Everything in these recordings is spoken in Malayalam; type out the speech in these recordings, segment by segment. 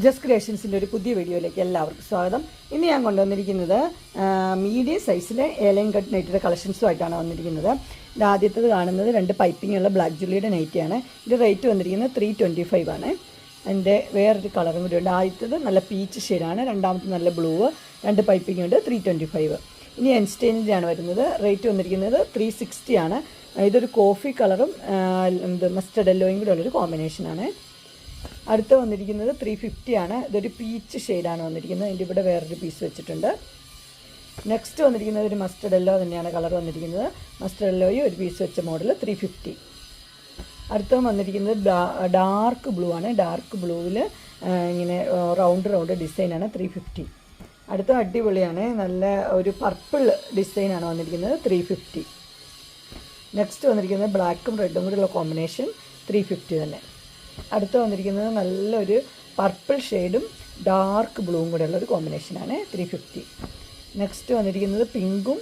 ജസ്റ്റ് ക്രിയേഷൻസിൻ്റെ ഒരു പുതിയ വീഡിയോയിലേക്ക് എല്ലാവർക്കും സ്വാഗതം. ഇന്ന് ഞാൻ കൊണ്ടുവന്നിരിക്കുന്നത് മീഡിയം സൈസിലെ ഏലൈൻ കട്ട് നൈറ്റിയുടെ കളക്ഷൻസുമായിട്ടാണ് വന്നിരിക്കുന്നത്. ഇത് ആദ്യത്തേത് കാണുന്നത് 2 പൈപ്പിങ്ങുള്ള ബ്ലാക്ക് ജുലിയുടെ നൈറ്റിയാണ്. ഇത് റേറ്റ് വന്നിരിക്കുന്നത് 325 ആണ്. അതിൻ്റെ വേറൊരു കളറും കൂടി ഉണ്ട്. ആദ്യത്തേത് നല്ല പീച്ച് ഷെയ്ഡാണ്, രണ്ടാമത്തെ നല്ല ബ്ലൂ, 2 പൈപ്പിംഗ് ഉണ്ട്, 325. ഇനി എൻസ്റ്റൈനിൻ്റെയാണ് വരുന്നത്. റേറ്റ് വന്നിരിക്കുന്നത് 360 ആണ്. ഇതൊരു കോഫി കളറും മസ്റ്റർഡ് യെല്ലോയും കൂടെ ഉള്ളൊരു കോമ്പിനേഷനാണ്. അടുത്ത് വന്നിരിക്കുന്നത് 350 ആണ്. ഇതൊരു പീച്ച് ഷെയ്ഡാണ് വന്നിരിക്കുന്നത്. അതിൻ്റെ ഇവിടെ വേറൊരു പീസ് വെച്ചിട്ടുണ്ട്. നെക്സ്റ്റ് വന്നിരിക്കുന്നത് ഒരു മസ്റ്റർഡ് യെല്ലോ തന്നെയാണ് കളർ വന്നിരിക്കുന്നത്. മസ്റ്റർഡ് യെല്ലോയും ഒരു പീസ് വെച്ച മോഡൽ 350. അടുത്ത വന്നിരിക്കുന്നത് ഡാർക്ക് ബ്ലൂ ആണ്. ഡാർക്ക് ബ്ലൂവിൽ ഇങ്ങനെ റൗണ്ട് ഡിസൈനാണ് 350. അടുത്ത അടിപൊളിയാണ്, നല്ല ഒരു പർപ്പിൾ ഡിസൈനാണ് വന്നിരിക്കുന്നത് 350. നെക്സ്റ്റ് വന്നിരിക്കുന്നത് ബ്ലാക്കും റെഡും കൂടെയുള്ള കോമ്പിനേഷൻ 350 തന്നെ. അടുത്ത് വന്നിരിക്കുന്നത് നല്ലൊരു പർപ്പിൾ ഷെയ്ഡും ഡാർക്ക് ബ്ലൂവും കൂടെ ഉള്ളൊരു കോമ്പിനേഷനാണ് 350. നെക്സ്റ്റ് വന്നിരിക്കുന്നത് പിങ്കും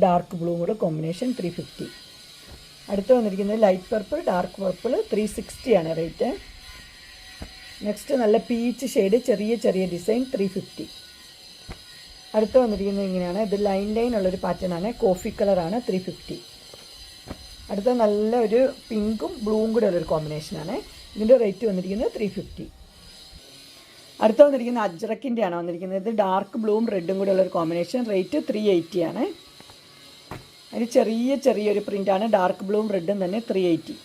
ഡാർക്ക് ബ്ലൂവും കൂടെ കോമ്പിനേഷൻ 350. അടുത്ത് വന്നിരിക്കുന്നത് ലൈറ്റ് പർപ്പിൾ ഡാർക്ക് പർപ്പിൾ 360 ആണ് റേറ്റ്. നെക്സ്റ്റ് നല്ല പീച്ച് ഷെയ്ഡ് ചെറിയ ഡിസൈൻ 350. അടുത്ത് വന്നിരിക്കുന്നത് ഇങ്ങനെയാണ്. ഇത് ലൈൻ ഉള്ളൊരു പാറ്റേൺ ആണ്, കോഫി കളറാണ് 350. അടുത്ത നല്ല ഒരു പിങ്കും ബ്ലൂവും കൂടെ ഉള്ളൊരു കോമ്പിനേഷനാണ്. ഇതിൻ്റെ റേറ്റ് വന്നിരിക്കുന്നത് 350. അടുത്ത വന്നിരിക്കുന്നത് അജ്രക്കിൻ്റെ ആണ് വന്നിരിക്കുന്നത്. ഇത് ഡാർക്ക് ബ്ലൂവും റെഡും കൂടെ ഉള്ളൊരു കോമ്പിനേഷൻ. റേറ്റ് 380 ആണ്. അതിന് ചെറിയൊരു പ്രിൻ്റാണ്, ഡാർക്ക് ബ്ലൂവും റെഡും തന്നെ 380.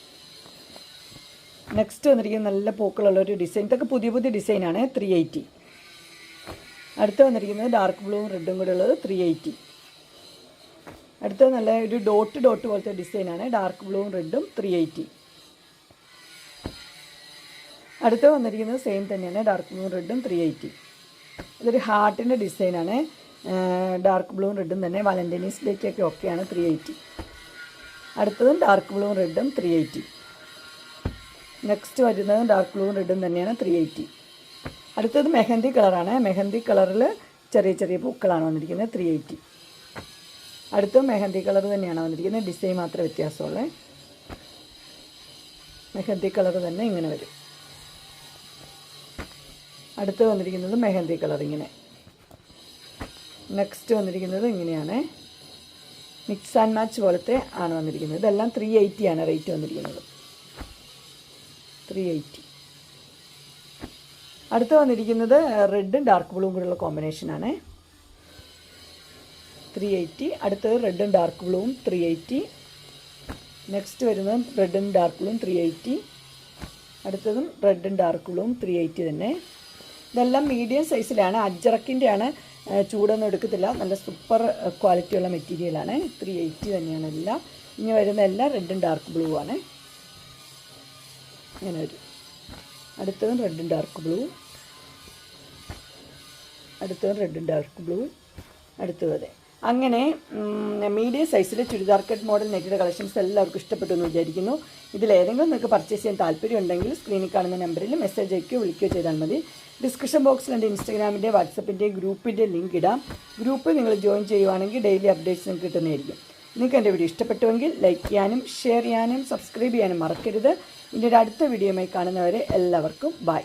നെക്സ്റ്റ് വന്നിരിക്കുന്നത് നല്ല പൂക്കളുള്ളൊരു ഡിസൈൻ. ഇതൊക്കെ പുതിയ ഡിസൈനാണ് 380. അടുത്ത് വന്നിരിക്കുന്നത് ഡാർക്ക് ബ്ലൂവും റെഡും കൂടെ ഉള്ളത് 380. അടുത്തത് നല്ല ഒരു ഡോട്ട് പോലത്തെ ഡിസൈനാണ്, ഡാർക്ക് ബ്ലൂവും റെഡും 380. അടുത്ത് വന്നിരിക്കുന്നത് സെയിം തന്നെയാണ്, ഡാർക്ക് ബ്ലൂവും റെഡും 380. ഇതൊരു ഹാർട്ടിൻ്റെ ഡിസൈനാണ്, ഡാർക്ക് ബ്ലൂവും റെഡും തന്നെ. വാലന്റൈൻസ് ഡേക്കൊക്കെ ഒക്കെയാണ് 380. അടുത്തതും ഡാർക്ക് ബ്ലൂവും റെഡും 380. നെക്സ്റ്റ് വരുന്നതും ഡാർക്ക് ബ്ലൂവും റെഡും തന്നെയാണ് 380. അടുത്തത് മെഹന്തി കളറാണ്. മെഹന്തി കളറിൽ ചെറിയ പൂക്കളാണ് വന്നിരിക്കുന്നത് 380. അടുത്ത മെഹന്തി കളർ തന്നെയാണ് വന്നിരിക്കുന്നത്, ഡിസൈൻ മാത്രമേ വ്യത്യാസമുള്ളൂ. മെഹന്തി കളർ തന്നെ ഇങ്ങനെ വരും. അടുത്ത് വന്നിരിക്കുന്നത് മെഹന്തി കളർ ഇങ്ങനെ. നെക്സ്റ്റ് വന്നിരിക്കുന്നത് ഇങ്ങനെയാണ്, മിക്സ് ആൻഡ് മാച്ച് പോലത്തെ ആണ് വന്നിരിക്കുന്നത്. ഇതെല്ലാം 380 ആണ് റേറ്റ് വന്നിരിക്കുന്നത്, 380. അടുത്ത് വന്നിരിക്കുന്നത് റെഡും ഡാർക്ക് ബ്ലൂവും കൂടെയുള്ള കോമ്പിനേഷനാണ് 380. അടുത്തത് റെഡും ഡാർക്ക് ബ്ലൂവും 380. നെക്സ്റ്റ് വരുന്നത് റെഡും ഡാർക്ക് ബ്ലൂവും 380. അടുത്തതും റെഡും ഡാർക്ക് ബ്ലൂവും 380 തന്നെ. ഇതെല്ലാം മീഡിയം സൈസിലാണ്. അജ്രക്കിൻ്റെ ആണ്, ചൂടൊന്നും എടുക്കത്തില്ല, നല്ല സൂപ്പർ ക്വാളിറ്റിയുള്ള മെറ്റീരിയലാണ്. 380 തന്നെയാണ് എല്ലാം. ഇനി വരുന്ന എല്ലാം റെഡും ഡാർക്ക് ബ്ലൂ ആണ്. ഇങ്ങനെ വരും. അടുത്തതും റെഡും ഡാർക്ക് ബ്ലൂ, അടുത്തതും റെഡും ഡാർക്ക് ബ്ലൂ, അടുത്തത് അതെ. അങ്ങനെ മീഡിയം സൈസിലെ ചുരിദാർ കട്ട് മോഡൽ നെറ്റിയുടെ കളക്ഷൻസ് എല്ലാവർക്കും ഇഷ്ടപ്പെട്ടു എന്ന് വിചാരിക്കുന്നു. ഇതിലേതെങ്കിലും നിങ്ങൾക്ക് പർച്ചേസ് ചെയ്യാൻ താല്പര്യം ഉണ്ടെങ്കിൽ സ്ക്രീനിൽ കാണുന്ന നമ്പറിൽ മെസ്സേജ് അയക്കുകയോ വിളിക്കുകയോ ചെയ്താൽ മതി. ഡിസ്ക്രിപ്ഷൻ ബോക്സിൽ എൻ്റെ ഇൻസ്റ്റാഗ്രാമിൻ്റെ വാട്സപ്പിൻ്റെ ഗ്രൂപ്പിൻ്റെ ലിങ്ക് ഇടാം. ഗ്രൂപ്പിൽ നിങ്ങൾ ജോയിൻ ചെയ്യുവാണെങ്കിൽ ഡെയിലി അപ്ഡേറ്റ്സ് നിങ്ങൾക്ക് കിട്ടുന്നതായിരിക്കും. നിങ്ങൾക്ക് എൻ്റെ വീഡിയോ ഇഷ്ടപ്പെട്ടുവെങ്കിൽ ലൈക്ക് ചെയ്യാനും ഷെയർ ചെയ്യാനും സബ്സ്ക്രൈബ് ചെയ്യാനും മറക്കരുത്. ഇനി ഒരു അടുത്ത വീഡിയോയുമായി കാണുന്നവരെ എല്ലാവർക്കും ബൈ.